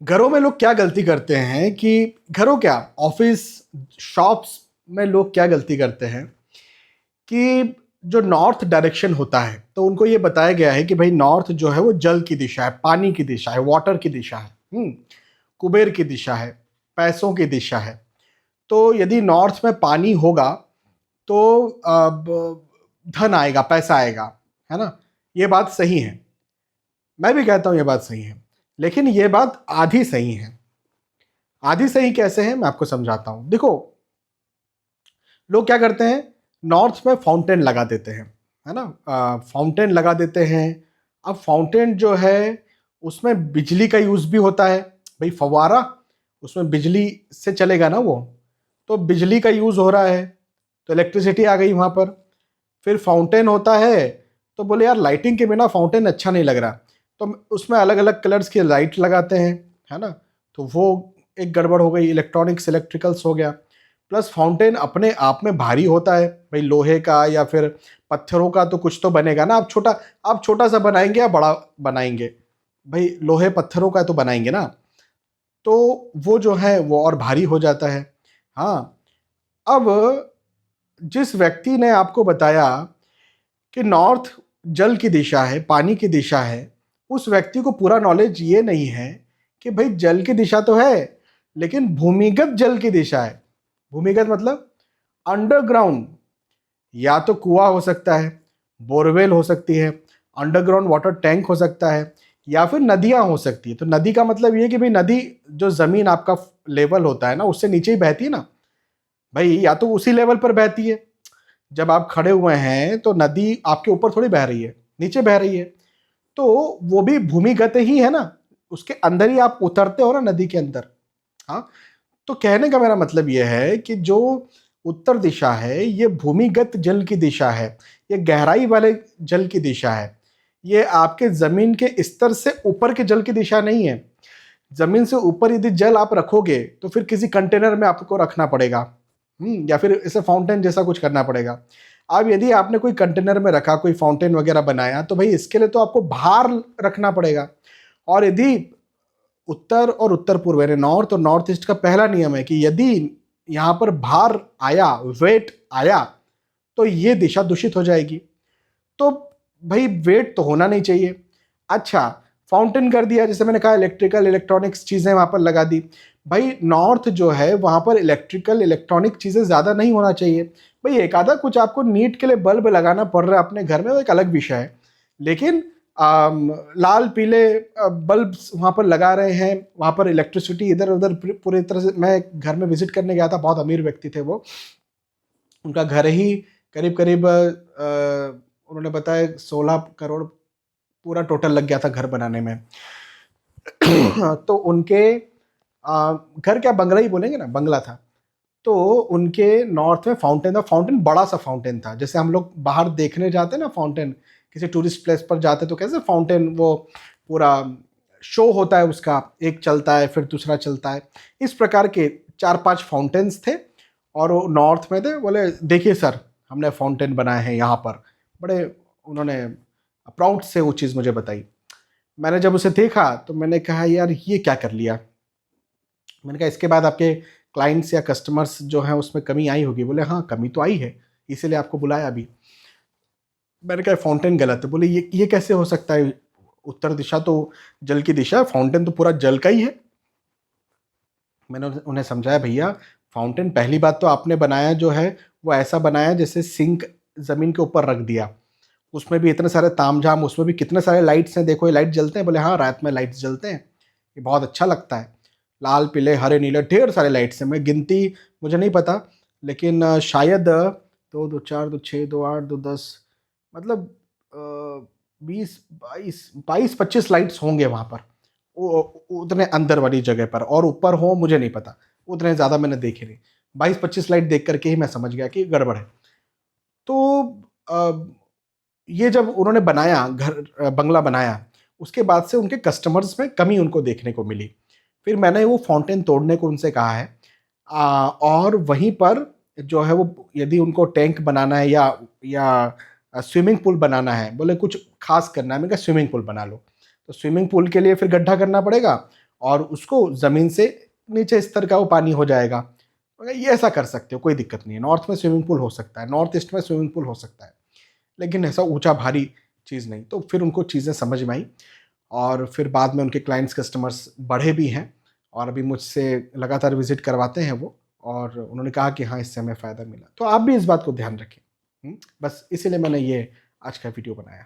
घरों में लोग क्या गलती करते हैं कि घरों क्या, ऑफिस, शॉप्स में लोग क्या गलती करते हैं कि जो नॉर्थ डायरेक्शन होता है तो उनको ये बताया गया है कि भाई नॉर्थ जो है वो जल की दिशा है, पानी की दिशा है, वाटर की दिशा है, कुबेर की दिशा है, पैसों की दिशा है। तो यदि नॉर्थ में पानी होगा तो धन आएगा, पैसा आएगा, है ना। ये बात सही है, मैं भी कहता हूं ये बात सही है, लेकिन ये बात आधी सही है। आधी सही कैसे है मैं आपको समझाता हूं। देखो, लोग क्या करते हैं, नॉर्थ में फाउंटेन लगा देते हैं, है ना। फाउंटेन लगा देते हैं। अब फाउंटेन जो है उसमें बिजली का यूज़ भी होता है, भाई फव्वारा उसमें बिजली से चलेगा ना वो, तो बिजली का यूज़ हो रहा है, तो इलेक्ट्रिसिटी आ गई वहाँ पर। फिर फाउंटेन होता है, तो बोले यार लाइटिंग के बिना फाउंटेन अच्छा नहीं लग रहा, तो उसमें अलग अलग कलर्स की लाइट लगाते हैं, है ना। तो वो एक गड़बड़ हो गई, इलेक्ट्रॉनिक्स इलेक्ट्रिकल्स हो गया। प्लस फाउंटेन अपने आप में भारी होता है, भाई लोहे का या फिर पत्थरों का तो कुछ तो बनेगा ना। आप छोटा सा बनाएंगे या बड़ा बनाएंगे, भाई लोहे पत्थरों का तो बनाएंगे ना, तो वो जो है वो और भारी हो जाता है। हाँ, अब जिस व्यक्ति ने आपको बताया कि नॉर्थ जल की दिशा है, पानी की दिशा है, उस व्यक्ति को पूरा नॉलेज ये नहीं है कि भाई जल की दिशा तो है, लेकिन भूमिगत जल की दिशा है। भूमिगत मतलब अंडरग्राउंड, या तो कुआं हो सकता है, बोरवेल हो सकती है, अंडरग्राउंड वाटर टैंक हो सकता है, या फिर नदियां हो सकती है। तो नदी का मतलब ये कि भाई नदी जो जमीन आपका लेवल होता है ना उससे नीचे ही बहती है ना, भाई या तो उसी लेवल पर बहती है। जब आप खड़े हुए हैं तो नदी आपके ऊपर थोड़ी बह रही है, नीचे बह रही है, तो वो भी भूमिगत ही है ना, उसके अंदर ही आप उतरते हो ना नदी के अंदर। हाँ, तो कहने का मेरा मतलब यह है कि जो उत्तर दिशा है ये भूमिगत जल की दिशा है, ये गहराई वाले जल की दिशा है, ये आपके जमीन के स्तर से ऊपर के जल की दिशा नहीं है। जमीन से ऊपर यदि जल आप रखोगे तो फिर किसी कंटेनर में आपको रखना पड़ेगा, या फिर इसे फाउंटेन जैसा कुछ करना पड़ेगा। अब यदि आपने कोई कंटेनर में रखा, कोई फाउंटेन वगैरह बनाया, तो भाई इसके लिए तो आपको बाहर रखना पड़ेगा। और यदि उत्तर और उत्तर पूर्व यानी नॉर्थ और नॉर्थ ईस्ट का पहला नियम है कि यदि यहाँ पर भार आया, वेट आया, तो ये दिशा दूषित हो जाएगी। तो भाई वेट तो होना नहीं चाहिए। अच्छा, फाउंटेन कर दिया, जैसे मैंने कहा इलेक्ट्रिकल इलेक्ट्रॉनिक्स चीज़ें वहाँ पर लगा दी। भाई नॉर्थ जो है वहाँ पर इलेक्ट्रिकल इलेक्ट्रॉनिक चीज़ें ज़्यादा नहीं होना चाहिए। भाई एक आधा कुछ आपको नीट के लिए बल्ब लगाना पड़ रहा है अपने घर में, वो एक अलग विषय है, लेकिन लाल पीले बल्ब वहाँ पर लगा रहे हैं, वहाँ पर इलेक्ट्रिसिटी इधर उधर पूरी तरह से। मैं घर में विजिट करने गया था, बहुत अमीर व्यक्ति थे वो, उनका घर ही करीब करीब उन्होंने बताया 16 करोड़ पूरा टोटल लग गया था घर बनाने में। तो उनके घर क्या, बंगला ही बोलेंगे ना, बंगला था। तो उनके नॉर्थ में फाउंटेन था, फाउंटेन बड़ा सा फाउंटेन था, जैसे हम लोग बाहर देखने जाते हैं ना फाउंटेन, किसी टूरिस्ट प्लेस पर जाते तो कैसे फाउंटेन वो पूरा शो होता है उसका, एक चलता है फिर दूसरा चलता है, इस प्रकार के 4-5 फाउंटेन्स थे। और वो नॉर्थ में थे। बोले देखिए सर, हमने फाउंटेन बनाए हैं यहाँ पर, बड़े उन्होंने प्राउड से वो चीज़ मुझे बताई। मैंने जब उसे देखा तो मैंने कहा यार ये क्या कर लिया। मैंने कहा इसके बाद आपके क्लाइंट्स या कस्टमर्स जो हैं उसमें कमी आई होगी। बोले हाँ कमी तो आई है, इसीलिए आपको बुलाया अभी। मैंने कहा फाउंटेन गलत है। बोले ये कैसे हो सकता है, उत्तर दिशा तो जल की दिशा है, फाउंटेन तो पूरा जल का ही है। मैंने उन्हें समझाया भैया, फाउंटेन पहली बात तो आपने बनाया जो है वो ऐसा बनाया जैसे सिंक ज़मीन के ऊपर रख दिया, उसमें भी इतने सारे तामझाम, उसमें भी कितने सारे लाइट्स हैं, देखो ये लाइट जलते हैं। बोले हाँ रात में लाइट्स जलते हैं, ये बहुत अच्छा लगता है, लाल पीले हरे नीले ढेर सारे लाइट्स हैं। मैं गिनती मुझे नहीं पता, लेकिन शायद 2 2 4 2 6 2 8 2 10, मतलब 20 22 22 25 लाइट्स होंगे वहाँ पर, उतने अंदर वाली जगह पर। और ऊपर हो मुझे नहीं पता, उतने ज़्यादा मैंने देखे नहीं। 22 25 लाइट देख करके ही मैं समझ गया कि गड़बड़ है। तो ये जब उन्होंने बनाया घर, बंगला बनाया, उसके बाद से उनके कस्टमर्स में कमी उनको देखने को मिली। फिर मैंने वो फाउंटेन तोड़ने को उनसे कहा है, और वहीं पर जो है वो यदि उनको टैंक बनाना है या स्विमिंग पूल बनाना है, बोले कुछ खास करना है, मैंने कहा स्विमिंग पूल बना लो। तो स्विमिंग पूल के लिए फिर गड्ढा करना पड़ेगा, और उसको ज़मीन से नीचे स्तर का वो पानी हो जाएगा। ये ऐसा कर सकते हो, कोई दिक्कत नहीं है। नॉर्थ में स्विमिंग पूल हो सकता है, नॉर्थ ईस्ट में स्विमिंग पूल हो सकता है, लेकिन ऐसा ऊँचा भारी चीज़ नहीं। तो फिर उनको चीज़ें समझ में आई और फिर बाद में उनके क्लाइंट्स कस्टमर्स बढ़े भी हैं और अभी मुझसे लगातार विज़िट करवाते हैं वो, और उन्होंने कहा कि हाँ, इससे हमें फ़ायदा मिला। तो आप भी इस बात को ध्यान रखें। बस इसीलिए मैंने ये आज का वीडियो बनाया।